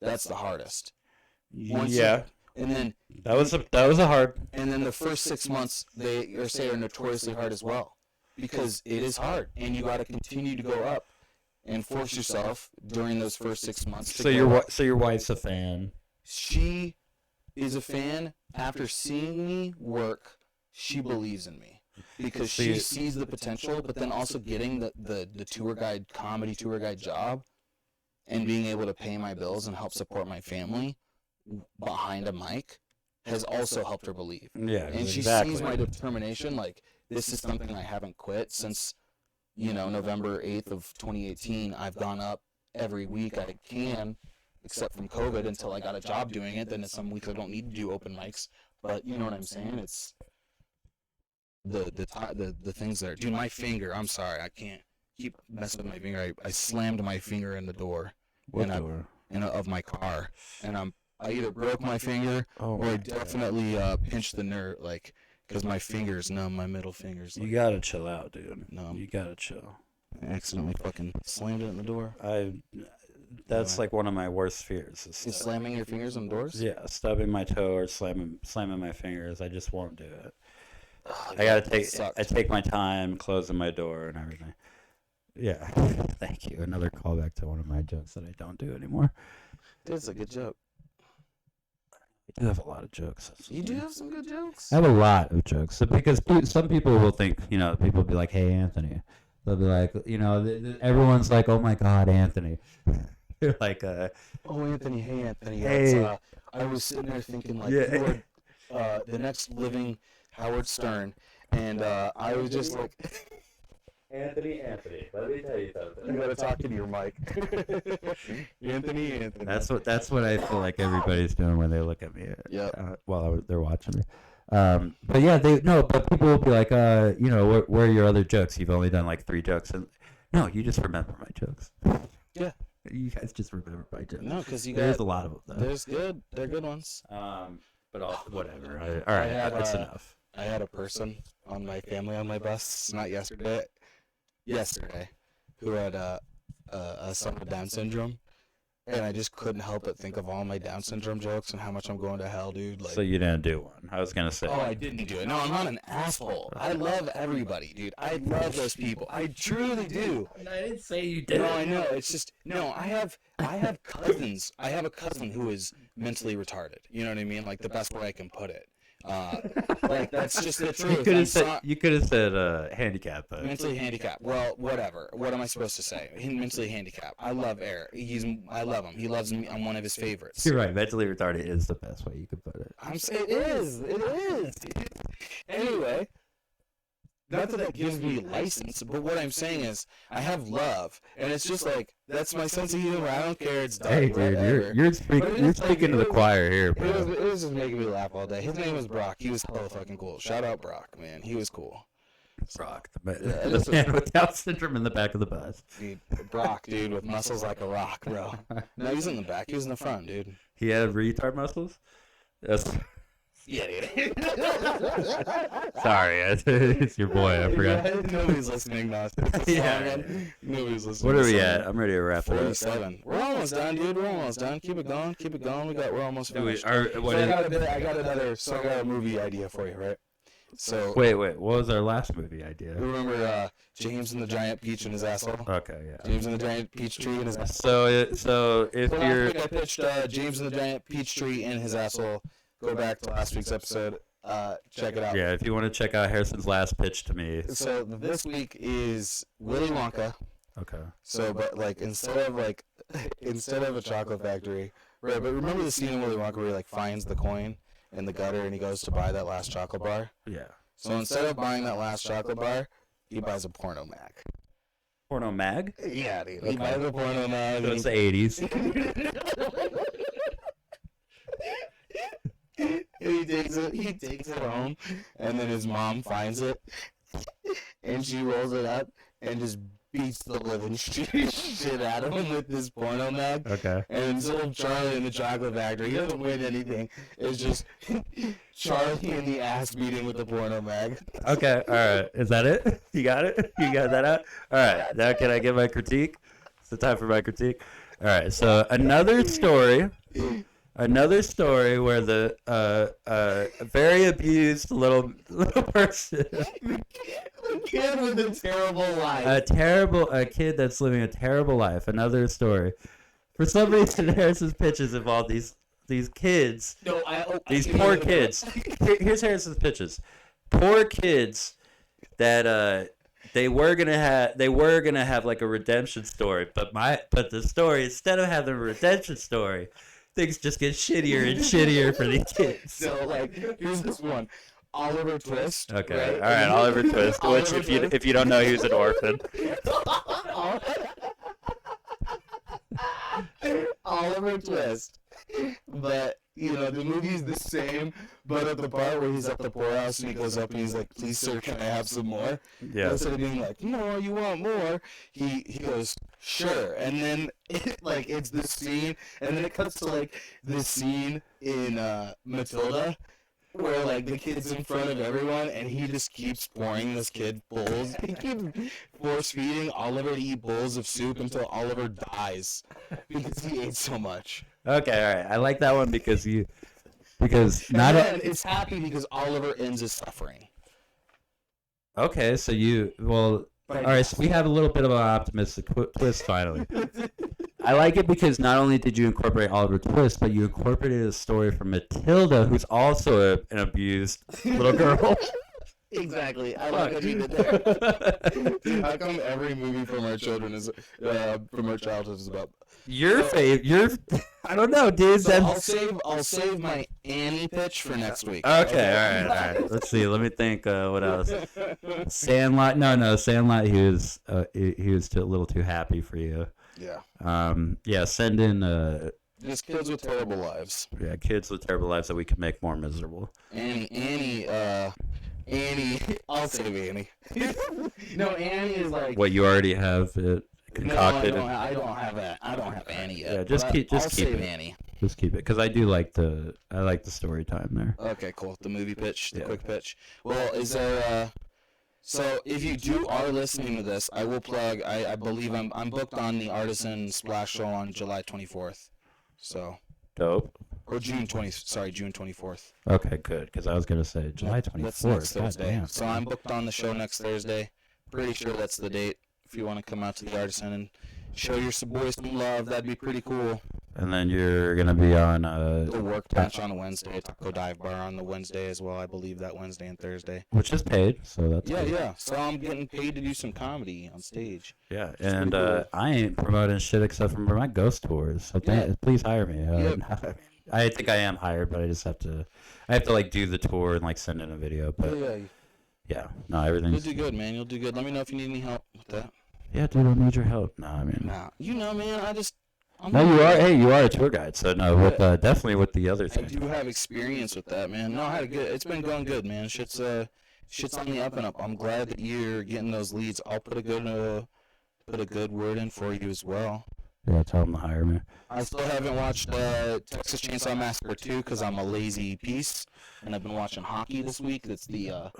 That's the hardest. Yeah, And then that was a hard. and then the first 6 months are notoriously hard as well, because it is hard, and you got to continue to go up and force yourself during those first 6 months. So your wife's a fan. She is a fan. After seeing me work, she believes in me. because See- she sees the potential, but then also getting the tour guide, comedy tour guide job and being able to pay my bills and help support my family behind a mic has also helped her believe. Yeah, And she exactly. sees my determination, like, this is something I haven't quit since, November 8th of 2018. I've gone up every week I can, except from COVID, until I got a job doing it. Then some weeks I don't need to do open mics. But you know what I'm saying? It's the things there. Dude, my finger, I'm sorry, I can't keep messing with my finger. I slammed my finger in the door What and door? of my car. And I either broke my finger Oh, or my I God. definitely pinched the nerve, like, because my finger's numb, my middle finger's You like, gotta chill out, dude. No. You gotta chill. I accidentally fucking slammed it in the door. That's Anyway. like one of my worst fears. Is slamming your fingers on doors? Yeah, stubbing my toe or slamming my fingers. I just won't do it. Ugh, I gotta that take. sucked. I take my time closing my door and everything. Yeah, thank you. Another callback to one of my jokes that I don't do anymore. It's a good joke. I do have a lot of jokes. You do have some good jokes. I have a lot of jokes. So because some people will think, people will be like, "Hey, Anthony." They'll be like, everyone's like, "Oh my God, Anthony." They're like, Oh, Anthony, hey, Anthony. Hey. That's, I was sitting there thinking, like, Yeah. you are the next living Howard Stern. And I was just like, Anthony, let me tell you something. you gotta talk into your mic. Anthony. That's what I feel like everybody's doing when they look at me. Yep. While they're watching me. But yeah, but people will be like, where are your other jokes? You've only done like 3 jokes, and no, you just remember my jokes. Yeah. You guys just remember my jokes. No, because There's a lot of them though. they're good ones. But whatever. All right, that's enough. I had a person on my family on my bus, not yesterday, who had a son with Down syndrome, and I just couldn't help but think of all my Down syndrome jokes and how much I'm going to hell, dude. Like, So you didn't do one. I was gonna say. oh, I didn't do it. No, I'm not an asshole. I love everybody, dude. I love those people. I truly do. I didn't say you did. No, I know. It's just no. I have cousins. I have a cousin who is mentally retarded. You know what I mean? Like the best way I can put it. Like that's just the truth. You could have said handicap. But Mentally handicapped. Well, whatever. What am I supposed to say? He's mentally handicapped. I love Eric. I love him. He loves me. I'm one of his favorites. You're right. Mentally retarded is the best way you could put it. I'm saying it is. It is. Anyway, not that gives me license, but what I'm saying is I have love, and it's just like that's my sense of humor. I don't care. It's dark. Hey, dude, whatever. you're But it is speaking to the choir here, It was, bro. it was just making me laugh all day. His name was Brock. He was hella fucking cool. Shout out Brock, man. He was cool. Brock, Yeah, the this man with Down syndrome in the back of the bus. Dude, Brock, dude, with muscles like a rock, bro. No, he was in the back. He was in the front, dude. He had retard muscles. That's Yeah, dude. sorry, it's your boy. I forgot. Nobody's listening now. Yeah. Nobody's listening. What are we to at? I'm ready to wrap it up. 47. We're almost done, dude. We're almost done. Keep it going. Keep it going. We're almost Do we, finished. what So is, I got a movie idea for you, right? So wait. What was our last movie idea? remember James and the Giant Peach and his asshole? Okay, yeah. James and the Giant Peach Tree and his asshole. So if So you're last week I pitched James and the Giant Peach Tree and his asshole. Go back to last week's episode. Check it out. yeah, if you want to check out Harrison's last pitch to me. So this week is Willy Wonka. Okay. So, but like instead of a chocolate factory, right? But remember the scene in Willy Wonka where he like finds the coin in the gutter and he goes to buy that last chocolate bar. Yeah. So instead of buying that last chocolate bar, he buys a porno mag. Porno mag. Yeah, dude. Okay. He buys a porno mag. So and it's the 80s. he takes it home, and then his mom finds it, and she rolls it up and just beats the living shit out of him with this porno mag. Okay. And instead of Charlie in the chocolate factory, he doesn't win anything. It's just Charlie in the ass beating with the porno mag. Okay. All right. Is that it? You got it? You got that out? All right. Now can I give my critique? It's the time for my critique. All right. So another story where the very abused little person, The kid with a terrible life. a kid that's living a terrible life. Another story. For some reason, Harrison's pitches involve these kids. No, These poor kids. Here's Harrison's pitches. Poor kids that they were gonna have like a redemption story, but the story, instead of having a redemption story, things just get shittier and shittier for these kids. So like, here's this one. Oliver Twist. Okay, right? all right, Oliver Twist. Which, Oliver if you don't know, he was an orphan. Oliver Twist. But, you know, the movie's the same, but at the part where he's at the poorhouse and he goes up and he's like, please, sir, can I have some more? Yeah. Instead of being like, more, you want more? He goes, sure. And then, it's this scene, and then it cuts to, like, this scene in Matilda, where like the kid's in front of everyone and he just keeps pouring this kid bowls. He keeps force feeding Oliver to eat bowls of soup until Oliver dies because he ate so much. Okay, all right. I like that one because And not then it's happy because Oliver ends his suffering. okay. So all right. So we have a little bit of an optimistic twist finally. I like it because not only did you incorporate Oliver Twist, but you incorporated a story from Matilda, who's also an abused little girl. Exactly. I like what you did there. Dude, how come every movie from our children is from our childhood is about Your I don't know, dude. so I'll save my Annie pitch for next week. Okay, all right. Let's see. Let me think. What else? Sandlot. No, Sandlot. He was a little too happy for you. Yeah. Yeah. Send in. Just kids with terrible lives. Yeah, kids with terrible lives that we can make more miserable. Annie. I'll save Annie. No, Annie is like. What you already have it concocted. No, I don't have that. I don't have Annie yet. Yeah, just but keep I'll it. save Annie. Just keep it, because I do like the story time there. Okay, cool. The movie pitch, the Yeah. quick pitch. Well, is there? So if you are listening to this, I will plug. I believe I'm booked on the Artisan Splash Show on July 24th. So. Dope. Or June 24th. Okay, good. Because I was gonna say July That's 24th. next Thursday. So I'm booked on the show next Thursday. Pretty sure that's the date. If you want to come out to the Artisan and show your boys some love, that'd be pretty cool. And then you're gonna be on The Work Bench on a Wednesday, Taco Dive Bar on the Wednesday as well. I believe that Wednesday and Thursday. which is paid, so that's Yeah, good. yeah. So I'm getting paid to do some comedy on stage. Yeah, pretty and cool. I ain't promoting shit except for my ghost tours. So please hire me. I think I am hired, but I just have to. I have to like do the tour and like send in a video. But yeah, no, You'll everything's. do good, man. You'll do good. Let me know if you need any help with that. Yeah, dude, I need your help. No, I mean. Nah, you know, man. I'm No, not- you are. Hey, you are a tour guide, so no, with definitely with the other I thing. do have experience with that, man. No, I had a good. It's been going good, man. Shit's on the up and up. I'm glad that you're getting those leads. I'll put a good word in for you as well. Yeah, tell them to hire me. I still haven't watched Texas Chainsaw Massacre 2 because I'm a lazy piece, and I've been watching hockey this week. That's the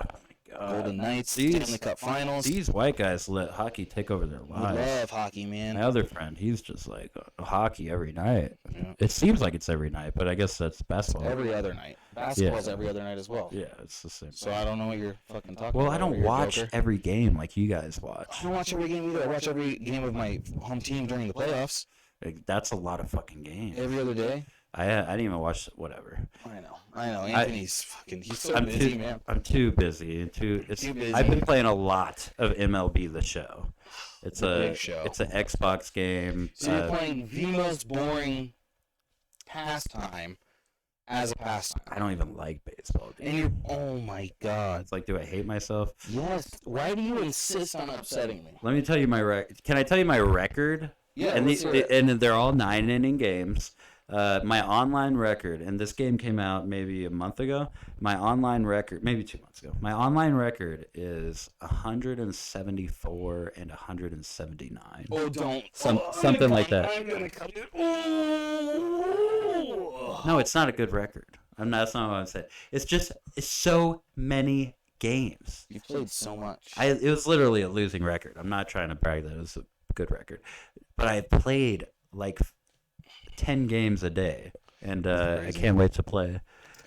Golden Knights Stanley Cup Finals. These white guys let hockey take over their I lives. love hockey, man. My other friend, he's just like hockey every night. Yeah. It seems like it's every night, but I guess that's basketball. Every other night. Basketball's every other night as well. Yeah, it's the same. So I don't know what you're fucking talking Well, about. I don't over here, watch Joker. every game like you guys I watch. don't watch every game either. I watch every game of my home team during the playoffs. Like, that's a lot of fucking games. Every other day. I didn't even watch whatever. I know. Anthony's he's so busy, man. I'm too busy. Too busy. I've been playing a lot of MLB The Show. It's The a big show. It's an Xbox game. So you're playing the most boring pastime as a pastime. I don't even like baseball. Dude. And you're, oh my god. It's like, do I hate myself? Yes. Why do you insist on upsetting me? Let me tell you my Can I tell you my record? Yeah, and let's hear it. and they're all 9-inning games. My online record, and this game came out maybe a month ago. My online record, maybe 2 months ago. My online record is 174 and 179. Oh, don't. Something like that. I'm gonna cut it. Oh. No, it's not a good record. That's not what I'm saying. It's so many games. You played so much. It was literally a losing record. I'm not trying to brag that it was a good record, but I played like 10 games a day, and I can't wait to play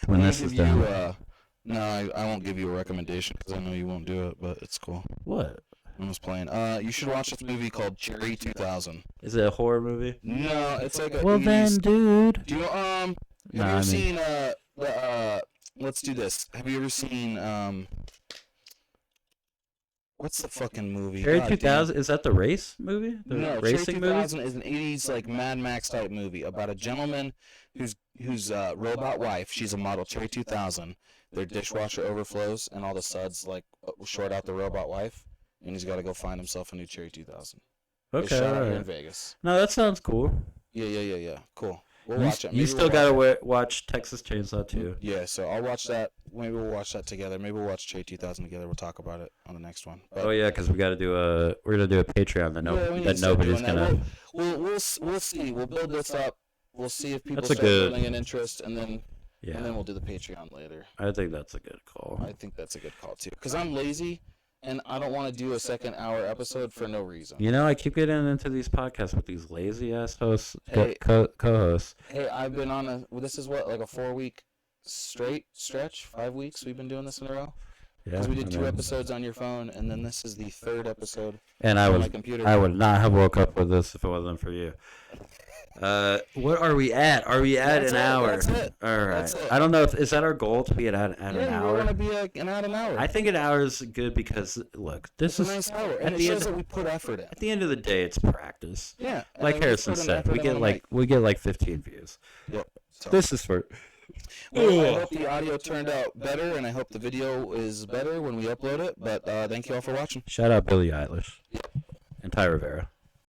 when I'm this gonna is give you, done. No, I won't give you a recommendation because I know you won't do it, but it's cool. What? I'm just playing. You should watch this movie called Cherry 2000. Is it a horror movie? No, it's like a. Well then, dude. Do you have you ever seen let's do this. Have you ever seen what's the fucking movie? Cherry God damn. 2000, is that the race movie? The No, racing Cherry movie? 2000 is an 80s like Mad Max type movie about a gentleman whose robot wife, she's a model, Cherry 2000. Their dishwasher overflows and all the suds like short out the robot wife, and he's got to go find himself a new Cherry 2000. They Okay, shot out here in alright. Vegas. No, that sounds cool. Yeah. Cool. We'll You, watch it. you Maybe still we'll gotta watch Texas Chainsaw 2. Yeah, so I'll watch that. Maybe we'll watch that together. Maybe we'll watch Cherry 2000 together. We'll talk about it on the next one. But, Oh yeah, because we're gonna do a Patreon that yeah, we need that to start nobody's doing gonna. that. We'll see. We'll build this up. We'll see if people That's a start good- building an interest, and then Yeah, we'll do the Patreon later. I think that's a good call. I think that's a good call too. Because I'm lazy, and I don't want to do a second hour episode for no reason. You know, I keep getting into these podcasts with these lazy ass hosts, Hey. co-hosts. Hey, I've been on this is what, like a 4-week straight stretch? 5 weeks we've been doing this in a row? Yeah, Because we did I 2 mean, episodes on your phone, and then this is the 3rd episode and on my computer. I would not have woke up with this if it wasn't for you. What are we at? Are we at That's an it, hour? that's it, All right. that's it. I don't know if is that our goal to be at an Yeah, hour. we want to be an hour. I think an hour is good because look, this It's is a nice hour, at and it the shows end. that we put effort in. At the end of the day, it's practice. Yeah. and Like then we Harrison put an said, effort we in get on like 15 views. Yep. So. This is for. Well, I hope the audio turned out better, and I hope the video is better when we upload it. But thank you all for watching. Shout out Billie Eilish and Ty Rivera.